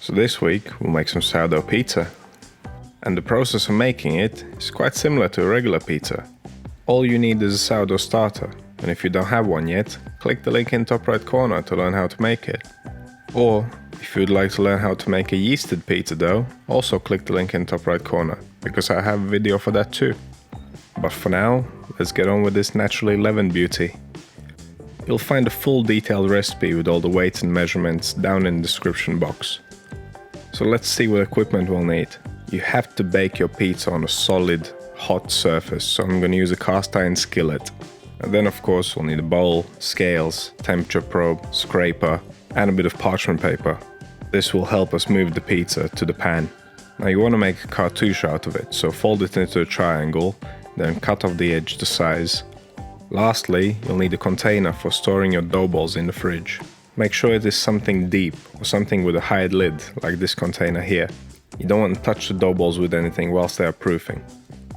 So this week we'll make some sourdough pizza. And the process of making it is quite similar to a regular pizza. All you need is a sourdough starter, and if you don't have one yet, click the link in top right corner to learn how to make it. Or, if you'd like to learn how to make a yeasted pizza dough, also click the link in top right corner, because I have a video for that too. But for now, let's get on with this naturally leavened beauty. You'll find a full detailed recipe with all the weights and measurements down in the description box. So let's see what equipment we'll need. You have to bake your pizza on a solid, hot surface, so I'm going to use a cast iron skillet. And then of course we'll need a bowl, scales, temperature probe, scraper, and a bit of parchment paper. This will help us move the pizza to the pan. Now you want to make a cartouche out of it, so fold it into a triangle, then cut off the edge to size. Lastly, you'll need a container for storing your dough balls in the fridge. Make sure it is something deep or something with a hide lid, like this container here. You don't want to touch the dough balls with anything whilst they are proofing.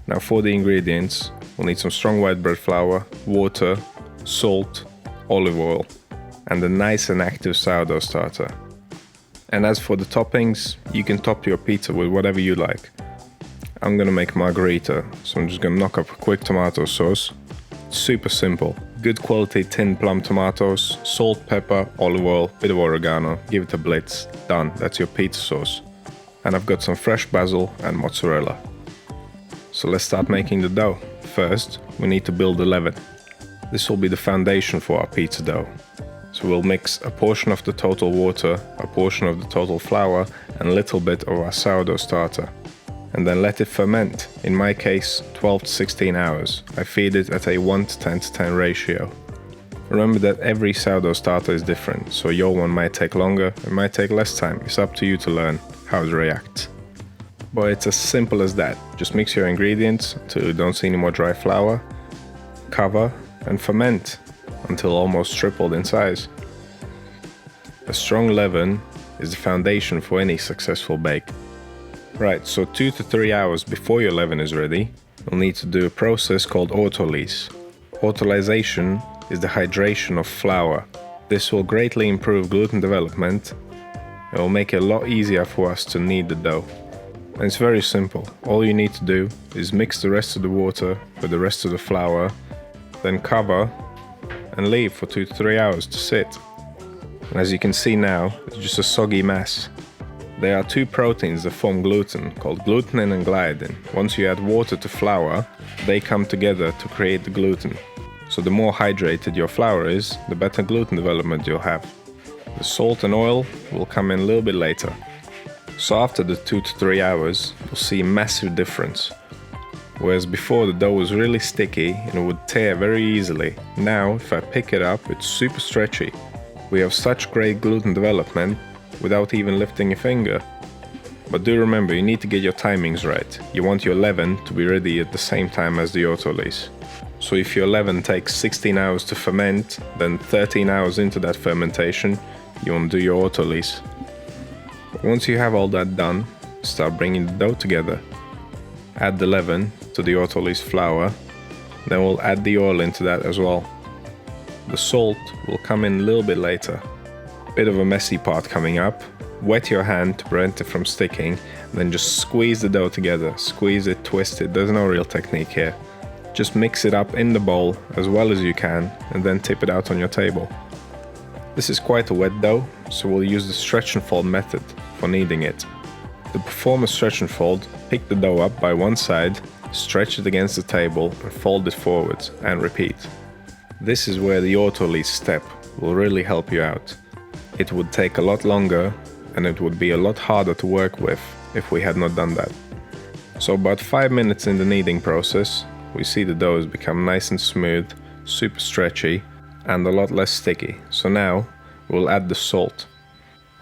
Now for the ingredients, we'll need some strong white bread flour, water, salt, olive oil, and a nice and active sourdough starter. And as for the toppings, you can top your pizza with whatever you like. I'm gonna make margarita, so I'm just gonna knock up a quick tomato sauce. It's super simple. Good quality tinned plum tomatoes, salt, pepper, olive oil, bit of oregano, give it a blitz. Done, that's your pizza sauce. And I've got some fresh basil and mozzarella. So let's start making the dough. First, we need to build the leaven. This will be the foundation for our pizza dough. So we'll mix a portion of the total water, a portion of the total flour, and a little bit of our sourdough starter. And then let it ferment, in my case 12 to 16 hours. I feed it at a 1 to 10 to 10 ratio. Remember that every sourdough starter is different, so your one might take longer, it might take less time. It's up to you to learn how it reacts. But it's as simple as that. Just mix your ingredients until you don't see any more dry flour, cover and ferment until almost tripled in size. A strong leaven is the foundation for any successful bake. Right, so 2 to 3 hours before your leaven is ready, you'll need to do a process called Autolyse. Autolyzation is the hydration of flour. This will greatly improve gluten development. It will make it a lot easier for us to knead the dough. And it's very simple. All you need to do is mix the rest of the water with the rest of the flour, then cover and leave for 2 to 3 hours to sit. And as you can see now, it's just a soggy mess. There are two proteins that form gluten, called glutenin and gliadin. Once you add water to flour, they come together to create the gluten. So the more hydrated your flour is, the better gluten development you'll have. The salt and oil will come in a little bit later. So after the 2 to 3 hours, you'll see a massive difference. Whereas before the dough was really sticky and it would tear very easily, now if I pick it up, it's super stretchy. We have such great gluten development without even lifting a finger. But do remember, you need to get your timings right. You want your leaven to be ready at the same time as the Autolyse. So if your leaven takes 16 hours to ferment, then 13 hours into that fermentation, you want to do your Autolyse. Once you have all that done, start bringing the dough together. Add the leaven to the Autolyse flour, then we'll add the oil into that as well. The salt will come in a little bit later. Bit of a messy part coming up. Wet your hand to prevent it from sticking, then just squeeze the dough together. Squeeze it, twist it, there's no real technique here. Just mix it up in the bowl as well as you can, and then tip it out on your table. This is quite a wet dough, so we'll use the stretch and fold method for kneading it. To perform a stretch and fold, pick the dough up by one side, stretch it against the table and fold it forwards, and repeat. This is where the Autolyse step will really help you out. It would take a lot longer and it would be a lot harder to work with if we had not done that. So about 5 minutes in the kneading process, we see the dough has become nice and smooth, super stretchy, and a lot less sticky. So now we'll add the salt.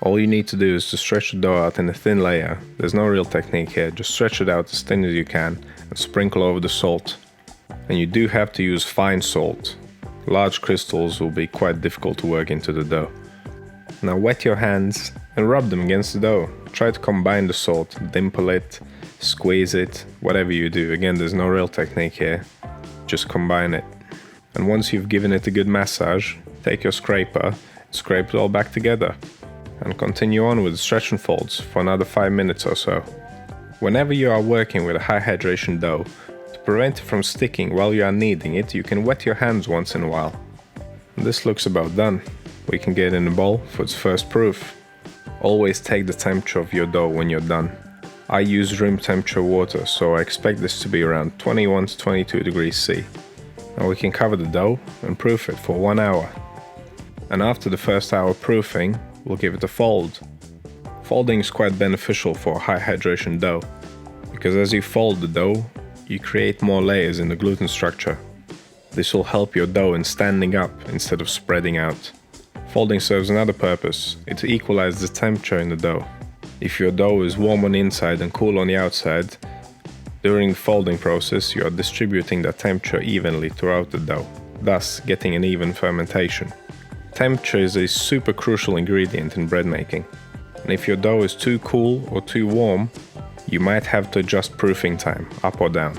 All you need to do is to stretch the dough out in a thin layer. There's no real technique here, just stretch it out as thin as you can and sprinkle over the salt. And you do have to use fine salt. Large crystals will be quite difficult to work into the dough. Now wet your hands and rub them against the dough. Try to combine the salt, dimple it, squeeze it, whatever you do. Again, there's no real technique here, just combine it. And once you've given it a good massage, take your scraper, scrape it all back together. and continue on with the stretch and folds for another 5 minutes or so. Whenever you are working with a high hydration dough, to prevent it from sticking while you are kneading it, you can wet your hands once in a while. This looks about done. We can get in a bowl for its first proof. Always take the temperature of your dough when you're done. I use room temperature water, so I expect this to be around 21 to 22 degrees C. Now we can cover the dough and proof it for 1 hour. And after the first hour proofing, we'll give it a fold. Folding is quite beneficial for a high hydration dough, because as you fold the dough, you create more layers in the gluten structure. This will help your dough in standing up instead of spreading out. Folding serves another purpose. It equalizes the temperature in the dough. If your dough is warm on the inside and cool on the outside, during the folding process you are distributing that temperature evenly throughout the dough, thus getting an even fermentation. Temperature is a super crucial ingredient in bread making, and if your dough is too cool or too warm, you might have to adjust proofing time up or down.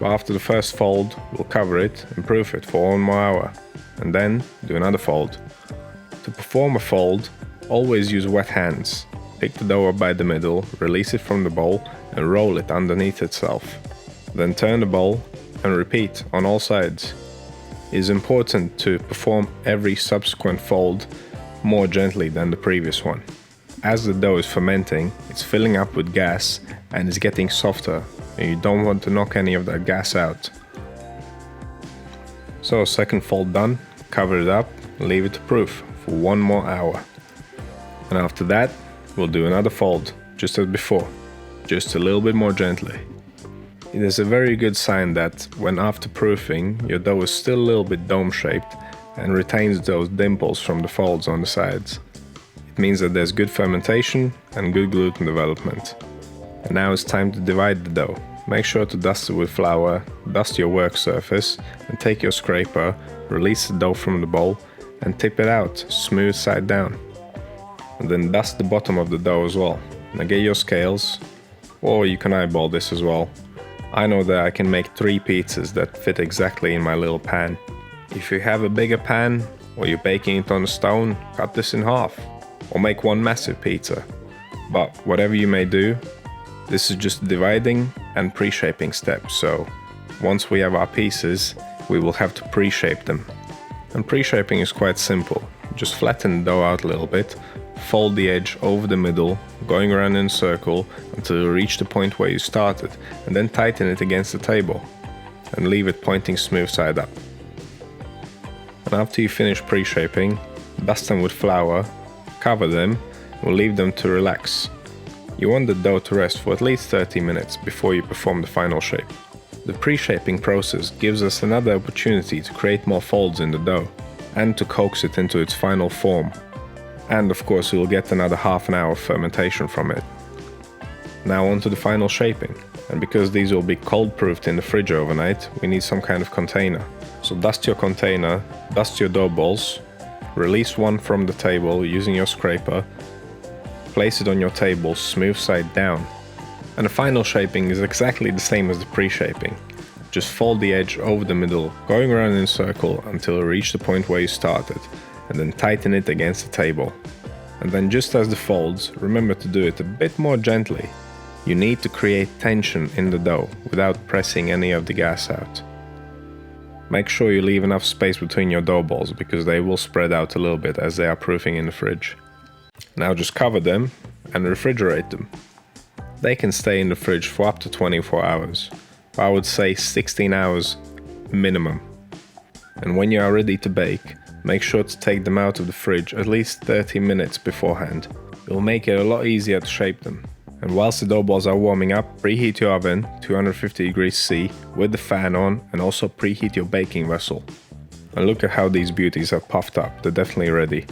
But after the first fold, we'll cover it and proof it for 1 more hour, and then do another fold. To perform a fold, always use wet hands. Pick the dough up by the middle, release it from the bowl and roll it underneath itself. Then turn the bowl and repeat on all sides. It is important to perform every subsequent fold more gently than the previous one. As the dough is fermenting, it's filling up with gas and is getting softer, and you don't want to knock any of that gas out. So second fold done, cover it up, leave it to proof for 1 more hour. And after that, we'll do another fold, just as before, just a little bit more gently. It is a very good sign that when after proofing, your dough is still a little bit dome-shaped and retains those dimples from the folds on the sides. It means that there's good fermentation and good gluten development. And now it's time to divide the dough. Make sure to dust it with flour, dust your work surface, and take your scraper, release the dough from the bowl, and tip it out, smooth side down. And then dust the bottom of the dough as well. Now get your scales, or you can eyeball this as well. I know that I can make 3 pizzas that fit exactly in my little pan. If you have a bigger pan, or you're baking it on a stone, cut this in half, or make 1 massive pizza. But whatever you may do, this is just dividing and pre-shaping steps, so once we have our pieces, we will have to pre-shape them. And pre-shaping is quite simple. Just flatten the dough out a little bit, fold the edge over the middle, going around in a circle until you reach the point where you started, and then tighten it against the table, and leave it pointing smooth side up. And after you finish pre-shaping, dust them with flour, cover them, and we'll leave them to relax. You want the dough to rest for at least 30 minutes before you perform the final shape. The pre-shaping process gives us another opportunity to create more folds in the dough and to coax it into its final form. And of course you'll get another half an hour of fermentation from it. Now on to the final shaping, and because these will be cold proofed in the fridge overnight, we need some kind of container. So dust your container, dust your dough balls, release one from the table using your scraper, place it on your table smooth side down. And the final shaping is exactly the same as the pre-shaping. Just fold the edge over the middle, going around in a circle until you reach the point where you started, and then tighten it against the table. And then just as the folds, remember to do it a bit more gently. You need to create tension in the dough without pressing any of the gas out. Make sure you leave enough space between your dough balls because they will spread out a little bit as they are proofing in the fridge. Now just cover them and refrigerate them. They can stay in the fridge for up to 24 hours. I would say 16 hours minimum. And when you are ready to bake, make sure to take them out of the fridge at least 30 minutes beforehand. It will make it a lot easier to shape them. And whilst the dough balls are warming up, preheat your oven 250 degrees C with the fan on, and also preheat your baking vessel. And look at how these beauties have puffed up, they're definitely ready.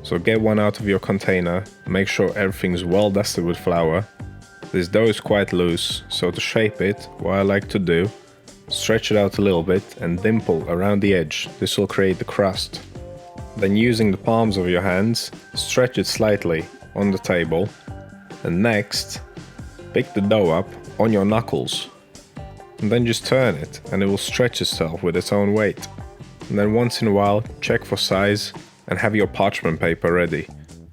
So get one out of your container, make sure everything's well dusted with flour. This dough is quite loose, so to shape it, what I like to do, stretch it out a little bit and dimple around the edge. This will create the crust. Then using the palms of your hands, stretch it slightly on the table. And next, pick the dough up on your knuckles. And then just turn it and it will stretch itself with its own weight. And then once in a while, check for size and have your parchment paper ready.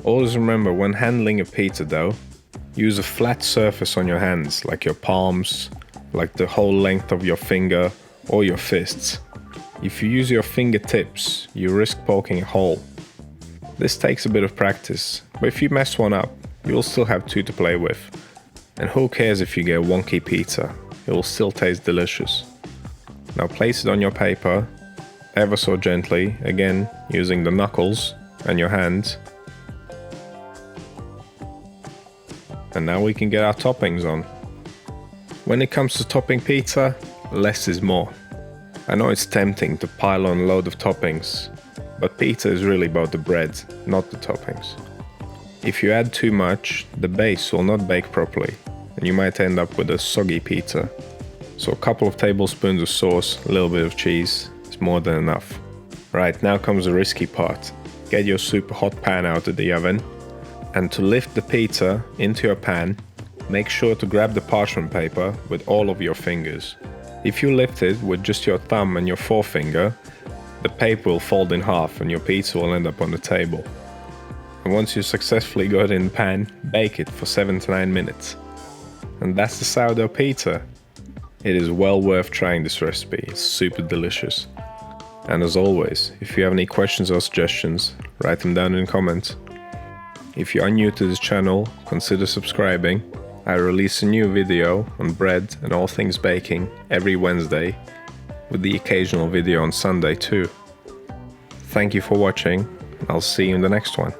Always remember, when handling a pizza dough, use a flat surface on your hands, like your palms, like the whole length of your finger or your fists. If you use your fingertips, you risk poking a hole. This takes a bit of practice, but if you mess one up, you'll still have two to play with. And who cares if you get a wonky pizza, it will still taste delicious. Now place it on your paper, ever so gently, again using the knuckles and your hands. And now we can get our toppings on. When it comes to topping pizza, less is more. I know it's tempting to pile on a load of toppings, but pizza is really about the bread, not the toppings. If you add too much, the base will not bake properly, and you might end up with a soggy pizza. So a couple of tablespoons of sauce, a little bit of cheese, is more than enough. Right, now comes the risky part. Get your super hot pan out of the oven, and to lift the pizza into your pan, make sure to grab the parchment paper with all of your fingers. If you lift it with just your thumb and your forefinger, the paper will fold in half and your pizza will end up on the table. And once you successfully got it in the pan, bake it for 7 to 9 minutes. And that's the sourdough pizza. It is well worth trying this recipe, it's super delicious. And as always, if you have any questions or suggestions, write them down in the comments. If you are new to this channel, consider subscribing. I release a new video on bread and all things baking every Wednesday, with the occasional video on Sunday too. Thank you for watching, and I'll see you in the next one.